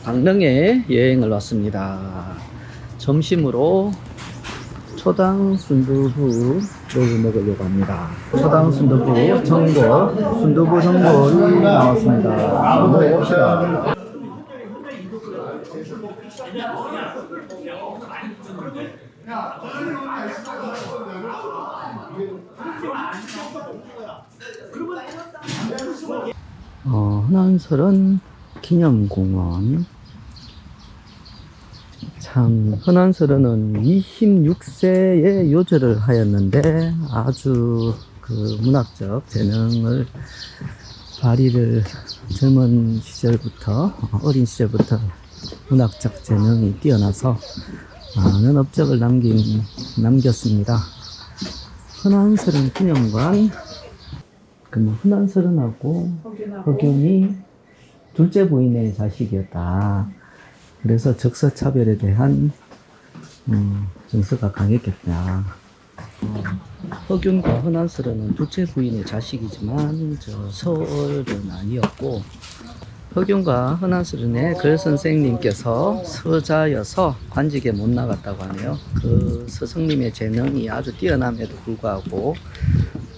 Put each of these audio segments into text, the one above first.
강릉에 여행을 왔습니다. 점심으로 초당 순두부를 먹으려고 합니다. 초당 순두부 전골, 순두부 전골이 나왔습니다. 먹어봅시다. 흔한설은 기념공원. 참, 흔한설은 26세에 요절을 하였는데 아주 그 문학적 재능을 발휘를 젊은 시절부터, 어린 시절부터 문학적 재능이 뛰어나서 많은 업적을 남겼습니다. 흔한설은 기념관. 흔한설은하고 허균이 둘째 부인의 자식이었다. 그래서 적서차별에 대한 정서가 강했겠다. 허균과 흔한설은 둘째 부인의 자식이지만 서얼은 아니었고, 허균과 흔한설의 글 선생님께서 서자여서 관직에 못 나갔다고 하네요. 그 스승님의 재능이 아주 뛰어남에도 불구하고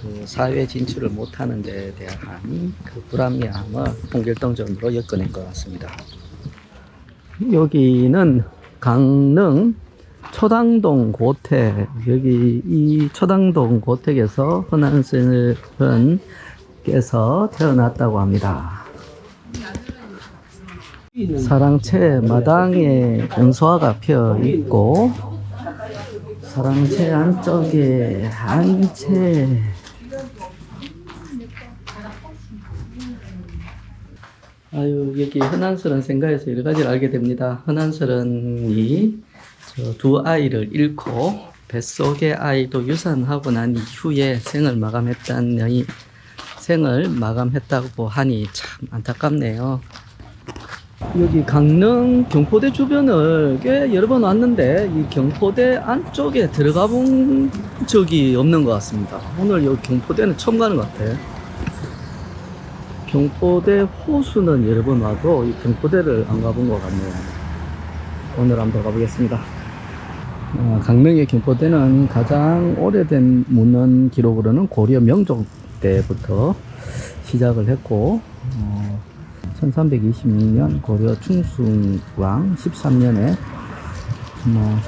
그 사회 진출을 못하는 데에 대한 그 불합리함을 통결정적으로 엮어낸 것 같습니다. 여기는 강릉 초당동 고택, 여기 이 초당동 고택에서 흔한설은께서 태어났다고 합니다. 사랑채 마당에 연소화가 피어 있고, 사랑채 안쪽에 한채, 여기 흔한설은 생가에서 여러 가지를 알게 됩니다. 흔한설은이 두 아이를 잃고 뱃속의 아이도 유산하고 난 이후에 생을 마감했다고 하니 참 안타깝네요. 여기 강릉 경포대 주변을 꽤 여러 번 왔는데 이 경포대 안쪽에 들어가 본 적이 없는 것 같습니다. 오늘 여기 경포대는 처음 가는 것 같아요. 경포대 호수는 여러 번 와도 이 경포대를 안 가본 것 같네요. 오늘 한번 가보겠습니다. 강릉의 경포대는 가장 오래된 문헌 기록으로는 고려 명종 때부터 시작을 했고, 1326년 고려 충순왕 13년에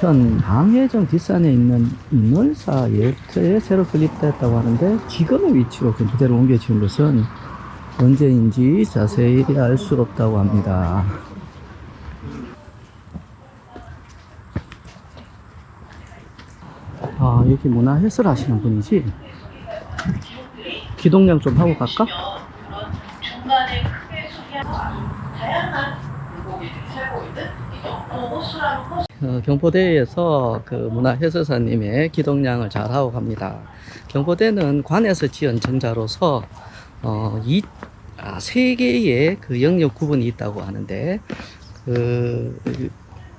현 방해정 뒷산에 있는 인월사 예터에 새로 건립됐다고 하는데, 지금의 위치로 경포대를 옮겨 지은 것은 언제인지 자세히 알 수 없다고 합니다. 여기 문화 해설 하시는 분이지? 기동량 좀 하고 갈까? 중간에 크게 다양한 물고기들이 살고 있는 호수라는 호수. 경포대에서 그 문화 해설사님의 기동량을 잘 하고 갑니다. 경포대는 관에서 지은 정자로서 세 개의 그 영역 구분이 있다고 하는데,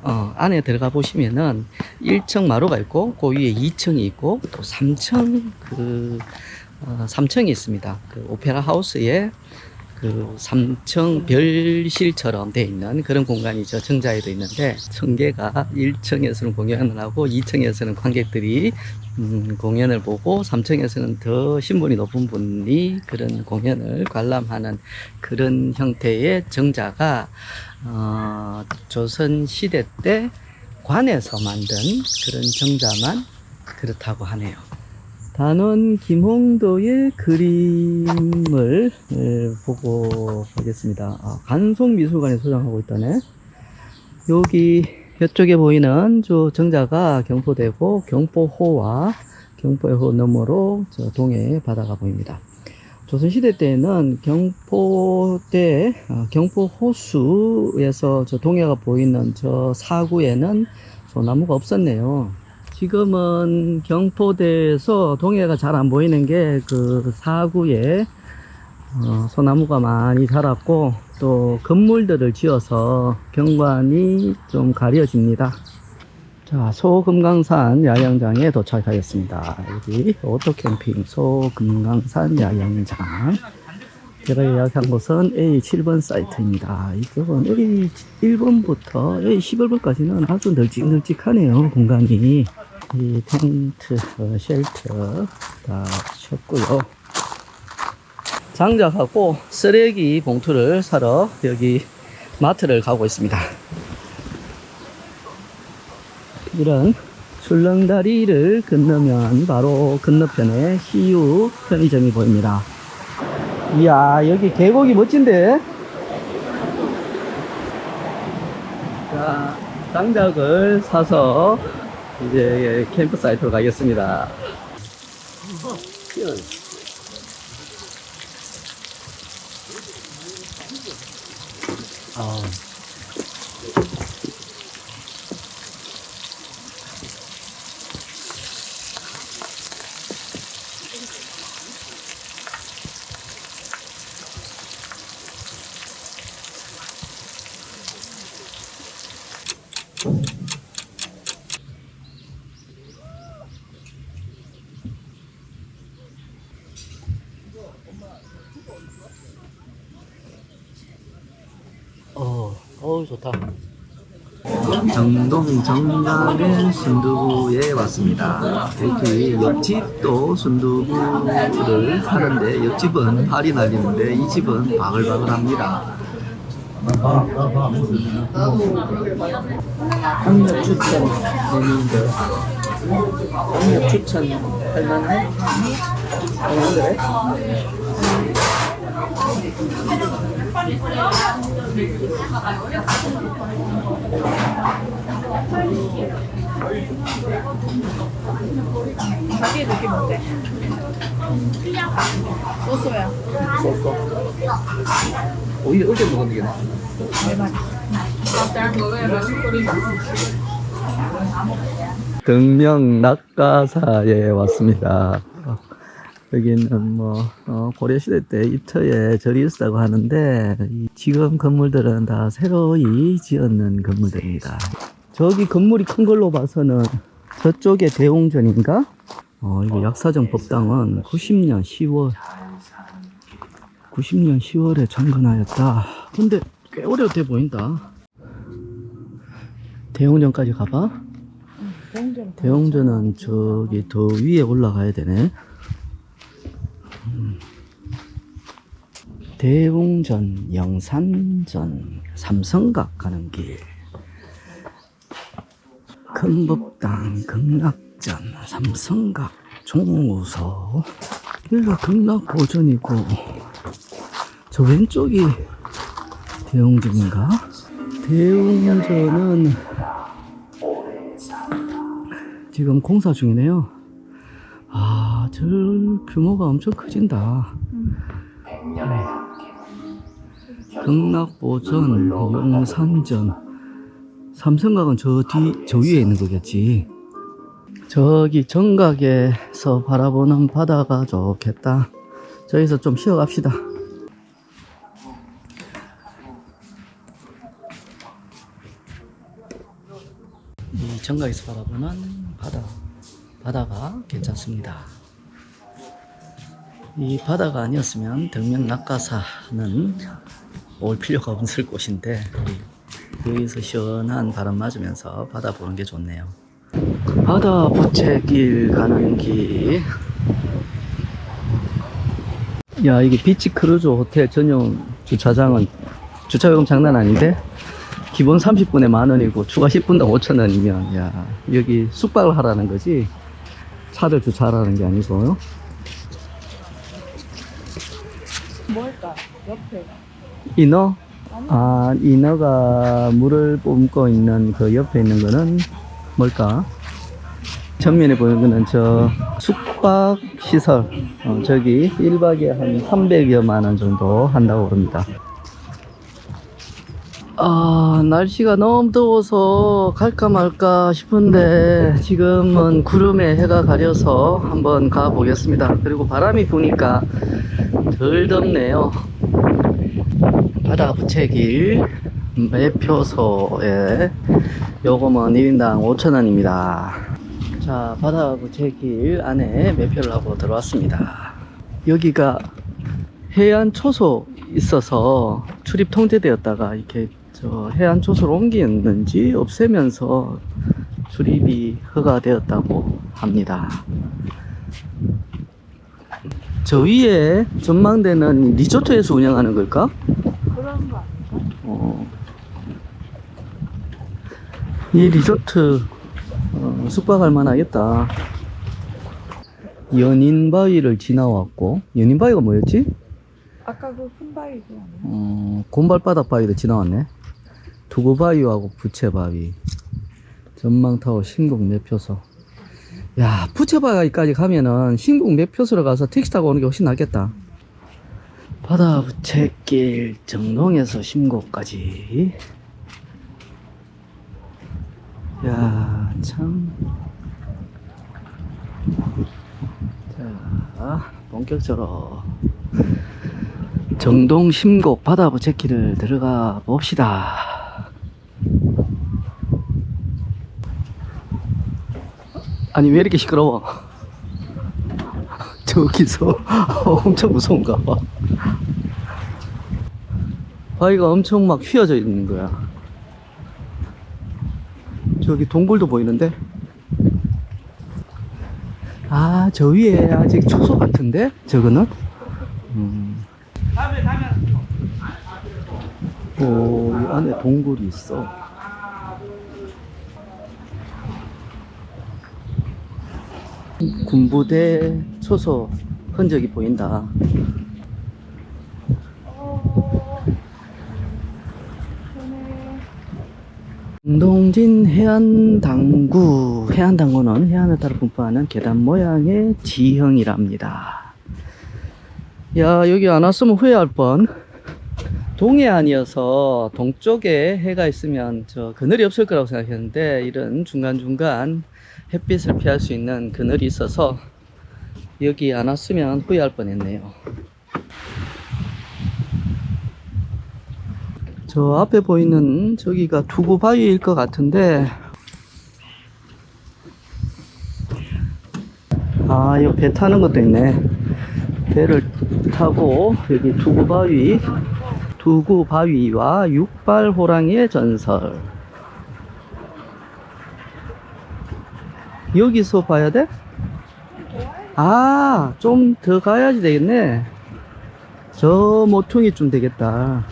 안에 들어가 보시면은 1층 마루가 있고, 그 위에 2층이 있고, 또 3층이 있습니다. 그 오페라 하우스에 그 3층 별실처럼 되어 있는 그런 공간이죠. 정자에도 있는데, 청계가 1층에서는 공연을 하고 2층에서는 관객들이 공연을 보고, 3층에서는 더 신분이 높은 분이 그런 공연을 관람하는 그런 형태의 정자가 조선 시대 때 관에서 만든 그런 정자만 그렇다고 하네요. 단원 김홍도의 그림을 보고 가겠습니다. 간송미술관에 소장하고 있다네. 여기 이쪽에 보이는 저 정자가 경포대고, 경포호와 경포호 너머로 저 동해 바다가 보입니다. 조선시대 때는 경포대, 경포호수에서 저 동해가 보이는 저 사구에는 소나무가 없었네요. 지금은 경포대에서 동해가 잘 안 보이는 게 그 사구에 소나무가 많이 자랐고, 또 건물들을 지어서 경관이 좀 가려집니다. 자, 소금강산 야영장에 도착하였습니다. 여기 오토캠핑 소금강산 야영장. 제가 예약한 곳은 A7번 사이트입니다. 이쪽은 A1번부터 A11번까지는 아주 널찍널찍하네요, 공간이. 이 텐트, 쉘터 다 쳤고요. 장작하고 쓰레기 봉투를 사러 여기 마트를 가고 있습니다. 이런 출렁다리를 건너면 바로 건너편에 희유 편의점이 보입니다. 이야, 여기 계곡이 멋진데? 자, 장작을 사서 이제 캠프 사이트로 가겠습니다. 좋다. 정동 정강의 순두부에 왔습니다. 여기 옆집도 순두부를 파는데 옆집은 발이 날리는데 이 집은 바글바글합니다. 학력 추천 메뉴인데 학력 추천 할만해? 할만해? 자기 느낌 어때? 소소야. 쏠까? 오히려 어제 먹었는 게 나아. 내 말이. 등명 낙가사에 왔습니다. 여기는 고려시대 때 입터에 절이 있었다고 하는데 지금 건물들은 다 새로이 지었는 건물들입니다. 저기 건물이 큰 걸로 봐서는 저쪽에 대웅전인가? 이거 약사정 법당은 90년 10월에 창건하였다. 근데 꽤 오래돼 보인다. 대웅전까지 가봐? 대웅전은 저기 더 위에 올라가야 되네. 대웅전, 영산전, 삼성각 가는 길, 큰법당, 극락전, 삼성각, 종우소. 여기가 극락보전이고 저 왼쪽이 대웅전인가? 대웅전은 지금 공사 중이네요. 아, 저 규모가 엄청 커진다. 극락보전, 용산전, 삼성각은 저 위에 있는 거겠지. 저기 정각에서 바라보는 바다가 좋겠다. 저기서 좀 쉬어 갑시다. 이 정각에서 바라보는 바다가 괜찮습니다. 이 바다가 아니었으면 등명 낙가사는 올 필요가 없을 곳인데 여기서 시원한 바람 맞으면서 바다 보는 게 좋네요. 바다 부채길 가는 길. 야, 이게 비치 크루즈 호텔 전용 주차장은 주차요금 장난 아닌데 기본 30분에 10,000원이고 추가 10분당 5,000원이면 야, 여기 숙박을 하라는 거지 차를 주차하라는 게 아니고요. 뭘까? 옆에. 인어? 아, 인어가 물을 뿜고 있는 그 옆에 있는 거는 뭘까? 전면에 보이는 거는 저 숙박 시설. 저기 1박에 한 300여만 원 정도 한다고 그럽니다. 아, 날씨가 너무 더워서 갈까 말까 싶은데 지금은 구름에 해가 가려서 한번 가 보겠습니다. 그리고 바람이 부니까 덜 덥네요. 바다 부채길 매표소에 요금은 1인당 5,000원입니다. 자, 바다 부채길 안에 매표를 하고 들어왔습니다. 여기가 해안 초소 있어서 출입 통제되었다가 이렇게 저 해안 초소로 옮겼는지 없애면서 출입이 허가되었다고 합니다. 저 위에 전망대는 리조트에서 운영하는 걸까? 그런 거 아닌가? 이 리조트 숙박할 만하겠다. 연인바위를 지나왔고, 연인바위가 뭐였지? 아까 그 큰 바위도 아니야? 곰발바닥 바위도 지나왔네. 두구바위하고 부채바위, 전망타워, 신곡 매표소. 야, 부채바위까지 가면은 신곡 매표소로 가서 택시 타고 오는 게 훨씬 낫겠다. 바다 부채길 정동에서 신곡까지. 야, 참. 자, 본격적으로 정동 심곡 바다 부채길을 들어가 봅시다. 아니, 왜 이렇게 시끄러워? 저기서 엄청 무서운가 봐. 바위가 엄청 막 휘어져 있는 거야. 저기 동굴도 보이는데? 아, 저 위에 아직 초소 같은데? 저거는? 오, 이 안에 동굴이 있어. 군부대 초소 흔적이 보인다. 정동진 해안당구는 해안을 따라 분포하는 계단 모양의 지형이랍니다. 야, 여기 안 왔으면 후회할 뻔. 동해안이어서 동쪽에 해가 있으면 저 그늘이 없을 거라고 생각했는데, 이런 중간중간 햇빛을 피할 수 있는 그늘이 있어서 여기 안 왔으면 후회할 뻔했네요. 저 앞에 보이는 저기가 두구바위일 것 같은데, 아, 여기 배 타는 것도 있네. 배를 타고 여기 두구바위와 육발호랑이의 전설. 여기서 봐야 돼? 아, 좀 더 가야지 되겠네. 저 모퉁이쯤 되겠다.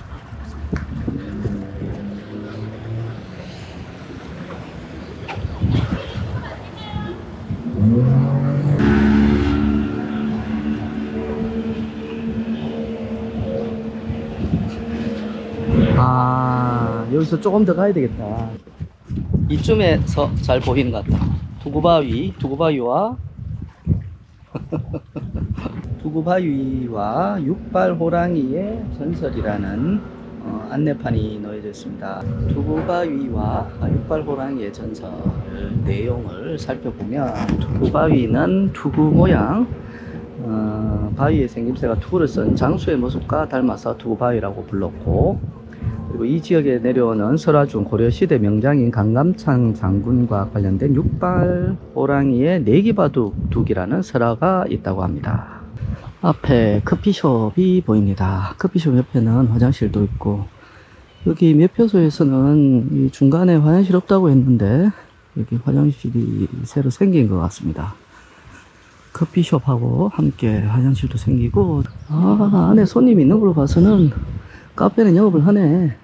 아, 여기서 조금 더 가야 되겠다. 이쯤에서 잘 보이는 것 같다. 두구바위와 두구바위와 육발호랑이의 전설이라는 안내판이 놓여져 있습니다. 두구바위와 육발호랑이의 전설 내용을 살펴보면, 두구바위는 투구 모양, 바위의 생김새가 투구를 쓴 장수의 모습과 닮아서 두구바위라고 불렀고, 그리고 이 지역에 내려오는 설화중 고려시대 명장인 강감찬 장군과 관련된 육발호랑이의 내기바둑이라는 설화가 있다고 합니다. 앞에 커피숍이 보입니다. 커피숍 옆에는 화장실도 있고, 여기 매표소에서는 이 중간에 화장실 없다고 했는데 여기 화장실이 새로 생긴 것 같습니다. 커피숍하고 함께 화장실도 생기고, 아, 안에 손님이 있는 걸로 봐서는 카페는 영업을 하네.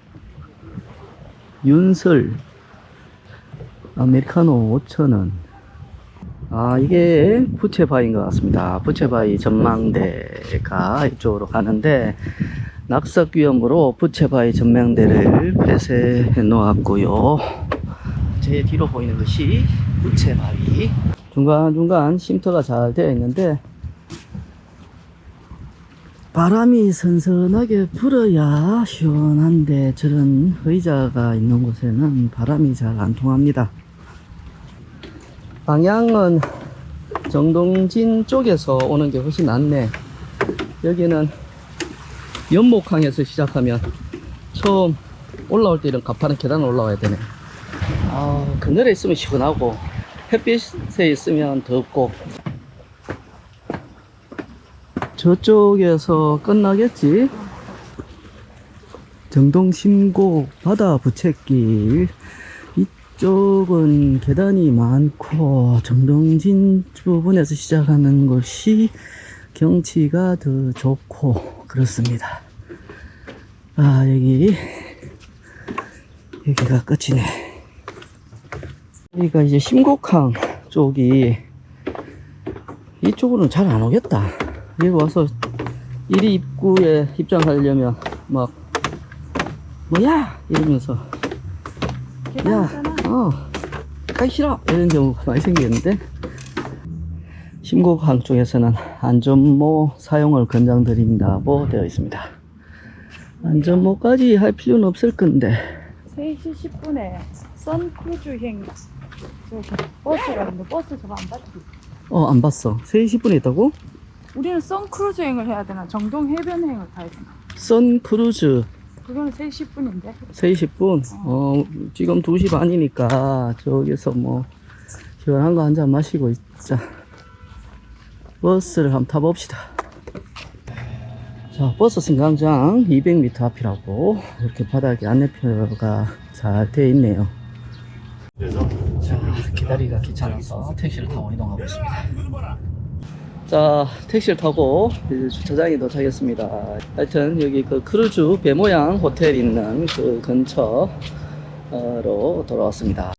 윤설 아메리카노 5,000원. 아, 이게 부채바위인 것 같습니다. 부채바위 전망대가 이쪽으로 가는데, 낙석 위험으로 부채바위 전망대를 폐쇄해 놓았고요. 제 뒤로 보이는 것이 부채바위. 중간중간 쉼터가 잘 되어 있는데, 바람이 선선하게 불어야 시원한데, 저런 의자가 있는 곳에는 바람이 잘 안 통합니다. 방향은 정동진 쪽에서 오는 게 훨씬 낫네. 여기는 연목항에서 시작하면 처음 올라올 때 이런 가파른 계단을 올라와야 되네. 아, 그늘에 있으면 시원하고 햇빛에 있으면 덥고. 저쪽에서 끝나겠지? 정동신곡 바다 부채길. 이쪽은 계단이 많고 정동진 부분에서 시작하는 것이 경치가 더 좋고 그렇습니다. 아, 여기가 끝이네. 여기가 이제 심곡항 쪽이, 이쪽으로는 잘 안 오겠다. 여기 와서 이리 입구에 입장하려면 막 뭐야 이러면서 계단이잖아. 가기 싫어 이런 경우가 많이 생기는데, 심곡항 쪽에서는 안전모 사용을 권장드린다고 되어 있습니다. 안전모까지 할 필요는 없을 건데. 3시 10분에 선크루즈행 저기 버스가 있는데 버스 저거 안 봤지? 안 봤어. 3시 10분에 있다고? 우리는 선크루즈행을 해야 되나? 정동 해변행을 가야 되나? 선크루즈 그거는 3시 10분인데. 3시 10분? 지금 2시 반이니까 저기서 뭐 시원한 거 한잔 마시고 있자. 버스를 한번 타봅시다. 자, 버스 승강장 200m 앞이라고 이렇게 바닥에 안내표가 잘 되어 있네요. 자, 기다리기가 귀찮아서 택시를 타고 이동하고 있습니다. 자, 택시를 타고 이제 주차장에 도착했습니다. 하여튼 여기 그 크루즈 배 모양 호텔 있는 그 근처로 돌아왔습니다.